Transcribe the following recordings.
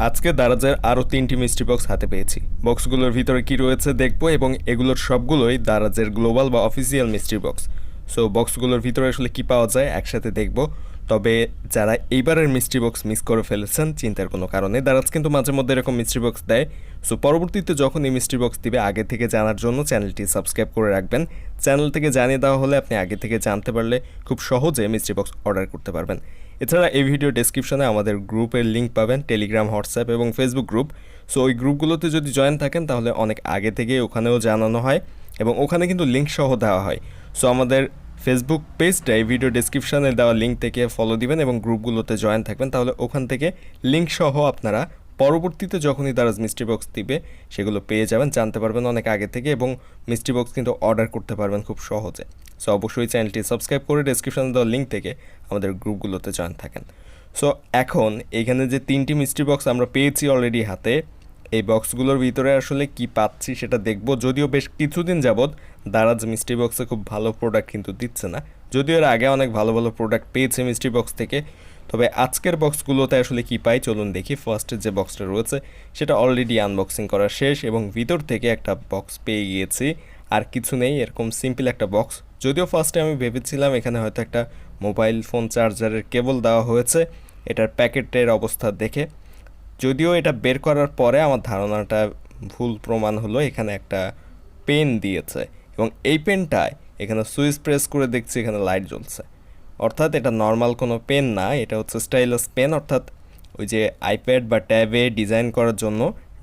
আজকে দারাজের আরও 3টি মিস্ট্রি বক্স হাতে পেয়েছি। বক্সগুলোর ভিতরে কি রয়েছে দেখবো এবং এগুলোর সবগুলোই দারাজের গ্লোবাল বা অফিসিয়াল মিস্ট্রি বক্স। সো বক্সগুলোর ভিতরে আসলে কি পাওয়া যায় একসাথে দেখব। তবে যারা এইবারের মিস্ট্রি বক্স মিস করে ফেলেছেন চিন্তার কোনো কারণে, দারাজ কিন্তু মাঝে মধ্যে এরকম মিস্ট্রি বক্স দেয়। সো পরবর্তীতে যখন এই মিস্ট্রি বক্স দিবে আগে থেকে জানার জন্য চ্যানেলটি সাবস্ক্রাইব করে রাখবেন। চ্যানেল থেকে জানিয়ে দেওয়া হলে আপনি আগে থেকে জানতে পারলে খুব সহজে মিস্ট্রি বক্স অর্ডার করতে পারবেন। এছাড়া এই ভিডিও ডেসক্রিপশনে আমাদের গ্রুপের লিঙ্ক পাবেন, টেলিগ্রাম, হোয়াটসঅ্যাপ এবং ফেসবুক গ্রুপ। সো ওই গ্রুপগুলোতে যদি জয়েন থাকেন তাহলে অনেক আগে থেকে ওখানেও জানানো হয় এবং ওখানে কিন্তু লিঙ্ক সহ দেওয়া হয়। সো আমাদের ফেসবুক পেজটা এই ভিডিও ডেসক্রিপশনে দেওয়া লিঙ্ক থেকে ফলো দিবেন এবং গ্রুপগুলোতে জয়েন থাকবেন, তাহলে ওখান থেকে লিঙ্ক সহ আপনারা পরবর্তীতে যখনই দারাজ মিস্ট্রি বক্স দিবে সেগুলো পেয়ে যাবেন, জানতে পারবেন অনেক আগে থেকে এবং মিস্ট্রি বক্স কিন্তু অর্ডার করতে পারবেন খুব সহজে। সো অবশ্যই চ্যানেলটি সাবস্ক্রাইব করে ডেসক্রিপশনে দেওয়া লিঙ্ক থেকে আমাদের গ্রুপগুলোতে জয়েন থাকেন। সো এখন এইখানে যে 3টি মিস্ট্রি বক্স আমরা পেয়েছি অলরেডি হাতে, এই বক্সগুলোর ভিতরে আসলে কি পাচ্ছি সেটা দেখব। যদিও বেশ কিছুদিন যাবৎ দারাজ মিস্ট্রি বক্সে খুব ভালো প্রোডাক্ট কিন্তু দিচ্ছে না, যদিও এর আগে অনেক ভালো ভালো প্রোডাক্ট পেয়েছে মিস্ট্রি বক্স থেকে। তবে আজকের বক্সগুলোতে আসলে কি পাই চলুন দেখি। ফার্স্টের যে বক্সটা রয়েছে সেটা অলরেডি আনবক্সিং করা শেষ এবং ভিতর থেকে একটা বক্স পেয়ে গিয়েছি। আর কিছু নেই, এরকম সিম্পল একটা বক্স। যদিও ফার্স্টে আমি ভেবেছিলাম এখানে হয়তো একটা মোবাইল ফোন চার্জারের কেবল দেওয়া হয়েছে এটার প্যাকেটের অবস্থা দেখে। যদিও এটা বের করার পরে আমার ধারণাটা ভুল প্রমাণ হলো, এখানে একটা পেন দিয়েছে এবং এই পেনটায় এখানে সুইচ প্রেস করে দেখছি এখানে লাইট জ্বলছে। অর্থাৎ এটা নর্মাল কোনো পেন না, এটা হচ্ছে স্টাইলাস পেন। অর্থাৎ ওই যে আইপ্যাড বা ট্যাবে ডিজাইন করার জন্য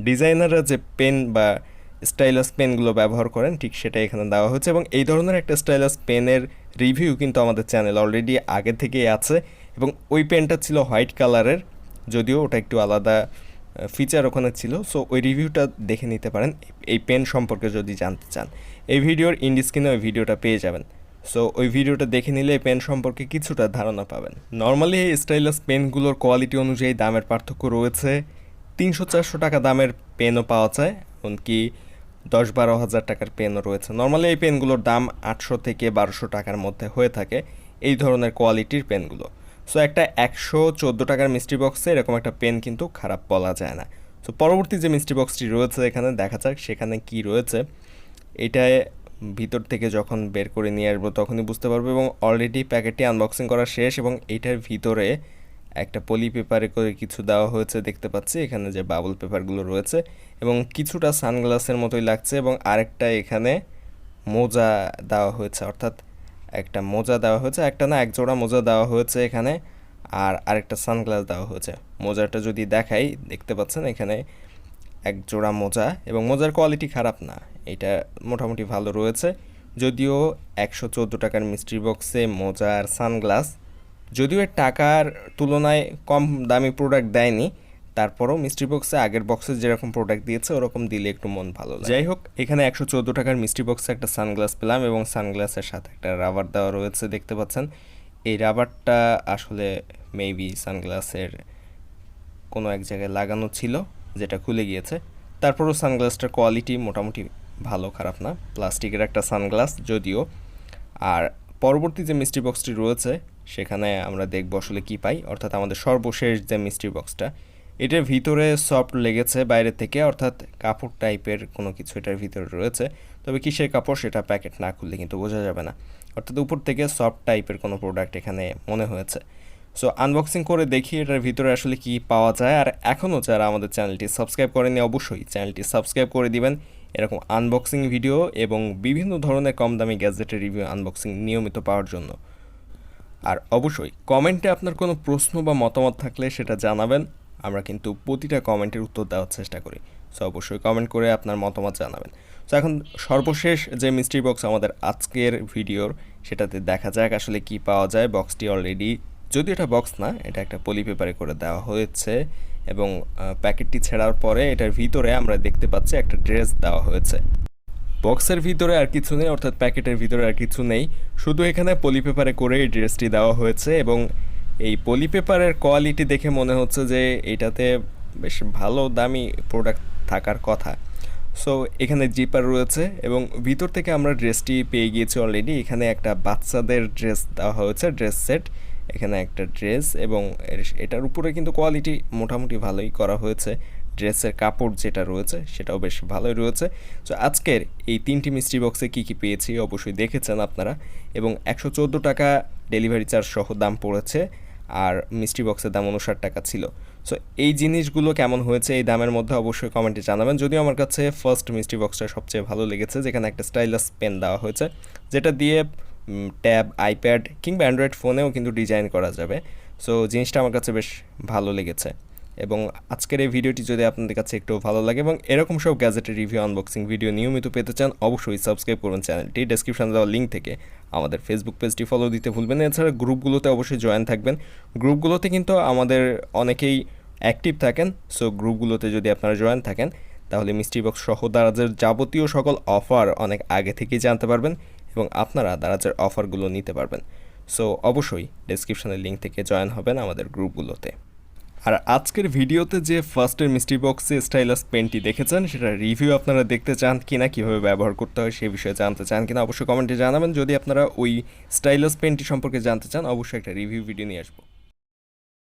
ডিজাইনাররা যে পেন বা স্টাইলাস পেনগুলো ব্যবহার করেন ঠিক সেটা এখানে দেওয়া হয়েছে। এবং এই ধরনের একটা স্টাইলাস পেনের রিভিউ কিন্তু আমাদের চ্যানেল অলরেডি আগে থেকেই আছে এবং ওই পেনটা ছিল হোয়াইট কালারের, যদিও ওটা একটু আলাদা ফিচার ওখানে ছিল। সো ওই রিভিউটা দেখে নিতে পারেন এই পেন সম্পর্কে যদি জানতে চান। এই ভিডিওর ইন্ডি স্ক্রিনে ওই ভিডিওটা পেয়ে যাবেন। সো ওই ভিডিওটা দেখে নিলে এই পেন সম্পর্কে কিছুটা ধারণা পাবেন। নর্মালি এই স্টাইলাস পেনগুলোর কোয়ালিটি অনুযায়ী দামের পার্থক্য রয়েছে। 300-400 টাকা দামের পেনও পাওয়া যায়, এমনকি 10-12 হাজার টাকার পেনও রয়েছে। নর্মালি এই পেনগুলোর দাম 800 থেকে 1200 টাকার মধ্যে হয়ে থাকে এই ধরনের কোয়ালিটির পেনগুলো। সো একটা 114 টাকার মিস্ট্রি বক্সে এরকম একটা পেন কিন্তু খারাপ বলা যায় না। সো পরবর্তী যে মিস্ট্রি বক্সটি রয়েছে এখানে দেখা যাক সেখানে কি রয়েছে। এটায় ভিতর থেকে যখন বের করে নিয়ে আসবো তখনই বুঝতে পারবো এবং অলরেডি প্যাকেটটি আনবক্সিং করা শেষ এবং এইটার ভিতরে একটা পলি পেপারে করে কিছু দেওয়া হয়েছে দেখতে পাচ্ছি, এখানে যে বাবল পেপারগুলো রয়েছে এবং কিছুটা সানগ্লাসের মতোই লাগছে এবং আরেকটা এখানে মোজা দেওয়া হয়েছে। অর্থাৎ একটা মোজা দেওয়া হয়েছে, একটা না এক জোড়া মোজা দেওয়া হয়েছে এখানে, আর আরেকটা সানগ্লাস দেওয়া হয়েছে। মোজাটা যদি দেখাই দেখতে পাচ্ছেন এখানে এক জোড়া মোজা এবং মোজার কোয়ালিটি খারাপ না, এটা মোটামুটি ভালো রয়েছে। যদিও 114 টাকার মিস্ট্রি বক্সে মোজা আর সানগ্লাস, যদিও এর টাকার তুলনায় কম দামি প্রোডাক্ট দেয়নি, তারপরও মিস্ট্রি বক্সে আগের বক্সে যেরকম প্রোডাক্ট দিয়েছে ওরকম দিলে একটু মন ভালো লাগে। যাই হোক, এখানে 114 টাকার মিস্ট্রি বক্সে একটা সানগ্লাস পেলাম এবং সানগ্লাসের সাথে একটা রাবার দেওয়া রয়েছে দেখতে পাচ্ছেন। এই রাবারটা আসলে মেবি সানগ্লাসের কোনো এক জায়গায় লাগানো ছিল যেটা খুলে গিয়েছে। তারপরও সানগ্লাসটার কোয়ালিটি মোটামুটি ভালো, খারাপ না। প্লাস্টিকের একটা সানগ্লাস যদিও। আর পরবর্তী যে মিস্ট্রি বক্সটি রয়েছে সেখানে আমরা দেখব আসলে কি পাই। অর্থাৎ আমাদের সর্বশেষ যে মিস্ট্রি বক্সটা, এটার ভিতরে সফট লেগেছে বাইরে থেকে, অর্থাৎ কাপড় টাইপের কোনো কিছু এটার ভিতরে রয়েছে। তবে কিসের কাপড় সেটা প্যাকেট না খুললে কিন্তু বোঝা যাবে না। অর্থাৎ উপর থেকে সফট টাইপের কোনো প্রোডাক্ট এখানে মনে হয়েছে। সো আনবক্সিং করে দেখি এটার ভিতরে আসলে কি পাওয়া যায়। আর এখনও যারা আমাদের চ্যানেলটি সাবস্ক্রাইব করেনি অবশ্যই চ্যানেলটি সাবস্ক্রাইব করে দিবেন এরকম আনবক্সিং ভিডিও এবং বিভিন্ন ধরনের কম দামি গ্যাজেটের রিভিউ আনবক্সিং নিয়মিত পাওয়ার জন্য। আর অবশ্যই কমেন্টে আপনার কোনো প্রশ্ন বা মতামত থাকলে সেটা জানাবেন, আমরা কিন্তু প্রতিটা কমেন্টের উত্তর দেওয়ার চেষ্টা করি। সো অবশ্যই কমেন্ট করে আপনার মতামত জানাবেন। সো এখন সর্বশেষ যে মিস্ট্রি বক্স আমাদের আজকের ভিডিওর, সেটাতে দেখা যাক আসলে কি পাওয়া যায়। বক্সটি অলরেডি, যদিও এটা বক্স না, এটা একটা পলি পেপারে করে দেওয়া হয়েছে এবং প্যাকেটটি ছেঁড়ার পরে এটার ভিতরে আমরা দেখতে পাচ্ছি একটা ড্রেস দেওয়া হয়েছে। বক্সের ভিতরে আর কিছু নেই, অর্থাৎ প্যাকেটের ভিতরে আর কিছু নেই, শুধু এখানে পলি পেপারে করে এই ড্রেসটি দেওয়া হয়েছে এবং এই পলি পেপারের কোয়ালিটি দেখে মনে হচ্ছে যে এটাতে বেশ ভালো দামি প্রোডাক্ট থাকার কথা। সো এখানে জিপার রয়েছে এবং ভিতর থেকে আমরা ড্রেসটি পেয়ে গিয়েছি অলরেডি। এখানে একটা বাচ্চাদের ড্রেস দেওয়া হয়েছে, ড্রেস সেট, এখানে একটা ড্রেস এবং এটার উপরে কিন্তু কোয়ালিটি মোটামুটি ভালোই করা হয়েছে। ড্রেসের কাপড় যেটা রয়েছে সেটাও বেশ ভালোই রয়েছে। সো আজকের এই 3টি মিস্ট্রি বক্সে কী কী পেয়েছি অবশ্যই দেখেছেন আপনারা, এবং 114 টাকা ডেলিভারি চার্জ সহ দাম পড়েছে, আর মিস্ট্রি বক্সের দাম 59 টাকা ছিল। সো এই জিনিসগুলো কেমন হয়েছে এই দামের মধ্যে অবশ্যই কমেন্টে জানাবেন। যদিও আমার কাছে ফার্স্ট মিস্ট্রি বক্সটা সবচেয়ে ভালো লেগেছে, যেখানে একটা স্টাইলাস পেন দেওয়া হয়েছে, যেটা দিয়ে ট্যাব, আইপ্যাড কিংবা অ্যান্ড্রয়েড ফোনেও কিন্তু ডিজাইন করা যাবে। সো জিনিসটা আমার কাছে বেশ ভালো লেগেছে। এবং আজকের এই ভিডিওটি যদি আপনাদের কাছে একটু ভালো লাগে এবং এরকম সব গ্যাজেটের রিভিউ, আনবক্সিং ভিডিও নিয়মিত পেতে চান, অবশ্যই সাবস্ক্রাইব করুন চ্যানেলটি। ডেসক্রিপশনে দেওয়া লিঙ্ক থেকে আমাদের ফেসবুক পেজটি ফলো দিতে ভুলবেন না। এছাড়া গ্রুপগুলোতে অবশ্যই জয়েন থাকবেন। গ্রুপগুলোতে কিন্তু আমাদের অনেকেই অ্যাক্টিভ থাকেন। সো গ্রুপগুলোতে যদি আপনারা জয়েন থাকেন তাহলে মিস্ট্রি বক্স সহ দারাজের যাবতীয় সকল অফার অনেক আগে থেকেই জানতে পারবেন এবং আপনারা দারাজের অফারগুলো নিতে পারবেন। সো অবশ্যই ডেসক্রিপশনের লিঙ্ক থেকে জয়েন হবেন আমাদের গ্রুপগুলোতে। আর আজকের ভিডিওতে যে ফার্স্টের মিস্ট্রি বক্সে স্টাইলাস পেনটি দেখেছেন সেটা রিভিউ আপনারা দেখতে চান কিনা, কীভাবে ব্যবহার করতে হয় সে বিষয়ে জানতে চান কিনা, অবশ্যই কমেন্টে জানাবেন। যদি আপনারা ওই স্টাইলাস পেনটি সম্পর্কে জানতে চান অবশ্যই একটা রিভিউ ভিডিও নিয়ে আসবো।